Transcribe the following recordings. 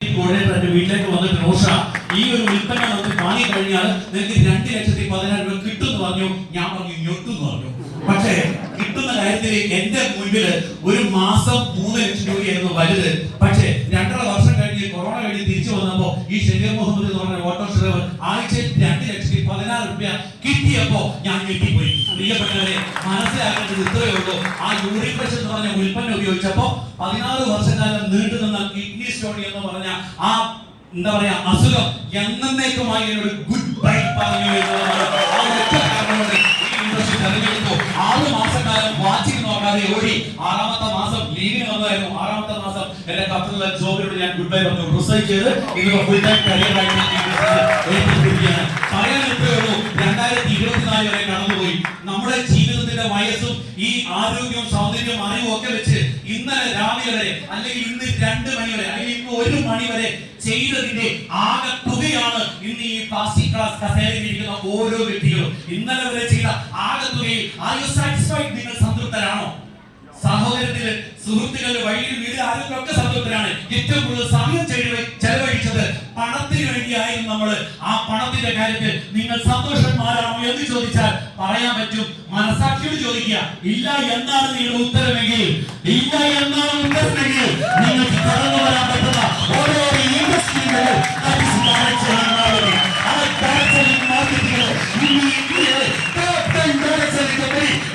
വീട്ടിലേക്ക് വന്നിട്ട് റോഷ ഈ ഒരു ഉൽപ്പന്നം നമുക്ക് വാങ്ങിക്കഴിഞ്ഞാൽ നിങ്ങൾക്ക് 2,16,000 രൂപ കിട്ടുമെന്ന് പറഞ്ഞു. ഞാൻ പറഞ്ഞു ഞൊട്ടെന്ന് പറഞ്ഞു. പക്ഷേ കിട്ടുന്ന കാര്യത്തിൽ എന്റെ മുൻപിൽ ഒരു മാസം 3 ലക്ഷം രൂപയായിരുന്നു വലുത്. പക്ഷേ 2.5 വർഷം കഴിഞ്ഞ് കൊറോണ കഴിഞ്ഞ് തിരിച്ചു വന്നപ്പോ ഈ ഷെരീർ മുഹമ്മദ് എന്ന് പറഞ്ഞ ഓട്ടോറിക്ഷ ഡ്രൈവർ ആഴ്ചയിൽ 2,16,000 രൂപ കിട്ടിയപ്പോ ഞാൻ ഞെട്ടിപ്പോയി. പ്രിയപ്പെട്ടവരെ, മനസ്സിലാക്കേണ്ടത് ഇത്രയേ ഉള്ളൂ. ആ യൂറിക് പ്രഷർ എന്ന് പറഞ്ഞ ഉൽപ്പന്നം ഉപയോഗിച്ചപ്പോ 16 വർഷക്കാലം നീണ്ടുനിന്ന കിഡ്നി സ്റ്റോൺ എന്ന് പറഞ്ഞ ആ എന്താ പറയാ അസുഖം എന്നേക്കുമായി എന്നോട് ഗുഡ് ബൈ പറഞ്ഞു എന്നുള്ളതാണ്. ആ ഒറ്റ കാരണം കൊണ്ട് ഈ ഇൻഡസ്ട്രി തെരഞ്ഞെടുത്തു. 6 മാസക്കാലം വാച്ചിങ് നോക്കാതെ ഓടി 6ാമത്തെ മാസം ലീവിന് വന്നായിരുന്നു. 6ാമത്തെ മാസം എന്റെ ഖത്തറിലെ ജോബിനോട് ഞാൻ ഗുഡ് ബൈ പറഞ്ഞു. റിസൈൻ ചെയ്ത് ഇന്ന് ഫുൾ ടൈം കരിയറായിട്ട് ഏറ്റെടുത്തിരിക്കുകയാണ്. പറയാൻ ഇത്രയേ ഉള്ളൂ, 2024 വരെ കടന്നുപോയി. നമ്മുടെ ജീവിതത്തിന്റെ വയസ്സും ഈ ആരോഗ്യവും സൗന്ദര്യവും അറിവും ഒക്കെ വെച്ച് ഇന്നലെ രാവിലെ വരെ അല്ലെങ്കിൽ ഇന്ന് 2 മണി വരെ അല്ലെങ്കിൽ ഇന്ന് 1 മണി വരെ ചെയ്തതിന്റെ ആകെ തുകയാണ് ഇന്ന് ഈ പ്ലാസ്റ്റിക് ഗ്ലാസ് കസേരയിൽ ഇരിക്കുന്ന ഓരോ വ്യക്തികളും ഇന്നലെ വരെ ചെയ്ത ആകെ തുകയിൽ നിങ്ങൾ സംതൃപ്തരാണോ? സഹോദരത്തില്, സുഹൃത്തുക്കളുടെ വഴിയിൽ വീട് ആരോഗ്യമൊക്കെ സംതൃപ്തരാണ്. ഏറ്റവും കൂടുതൽ സമയം ചെലവഴിച്ചത് പണത്തിന് വേണ്ടിയായിരുന്നു. നമ്മൾ ആ പണത്തിന്റെ കാര്യത്തിൽ നിങ്ങൾ സന്തോഷന്മാരാണോ എന്ന് ചോദിച്ചാൽ പറയാൻ പറ്റും. മനസാക്ഷിയോട് ചോദിക്കുക. ഇല്ല എന്നാണ് നിങ്ങളുടെ ഉത്തരമെങ്കിൽ, ഇല്ല എന്നാണ് ഉത്തരമെങ്കിൽ നിങ്ങൾക്ക് കടന്നു വരാൻ പറ്റുന്ന ഓരോ ഇൻഡസ്ട്രികളെ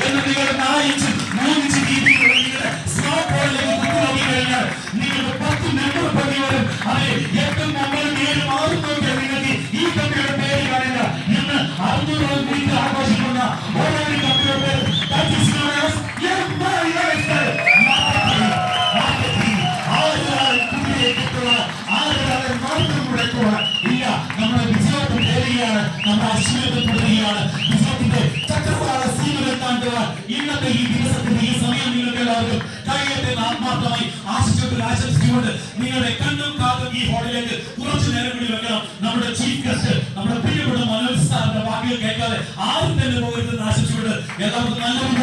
എന്ന് നിങ്ങൾ 4-5 രീതിയിലുള്ള സ്മാർട്ട് ഫോണിലേക്ക് കുത്തിനോക്കി കഴിഞ്ഞാൽ നിങ്ങൾക്ക് 10 നമ്പർ പണി വരും. അതെ, ഏറ്റവും നമ്മൾ പേര് മാറുന്നോക്കെ നിങ്ങൾക്ക് ഈ കമ്പനിയുടെ പേര് കാണില്ല. ഇന്ന് 600 വീട്ടിൽ ആഘോഷിക്കുന്ന ഓരോ കമ്പനിയുടെ പേര് ഇല്ല. നമ്മുടെ വിജയത്തിൽ കയറുകയാണ്, നമ്മുടെ അശ്വരത്തിൽ തുടരുകയാണ്. വിജയത്തിന്റെ ചക്രവാള സീനുകൾ താണ്ടുവാൻ ഇന്നത്തെ ഈ ദിവസത്തിന്റെ ഈ സമയം നിങ്ങൾക്ക് എല്ലാവർക്കും കഴിയട്ടെ ആത്മാർത്ഥമായി ആശംസിച്ചുകൊണ്ട് നിങ്ങളുടെ കണ്ണും കാതും ഈ ഹോളിലേക്ക് കുറച്ചു നേരം കൂടി വെക്കണം. നമ്മുടെ ചീഫ് ഗസ്റ്റ്, നമ്മുടെ പ്രിയപ്പെട്ട മനോജ് സാറിന്റെ വാക്കുകൾ കേൾക്കാതെ ആരും തന്നെ പോകരുതെന്ന് ആശംസിച്ചുകൊണ്ട് എല്ലാവർക്കും നല്ലൊരു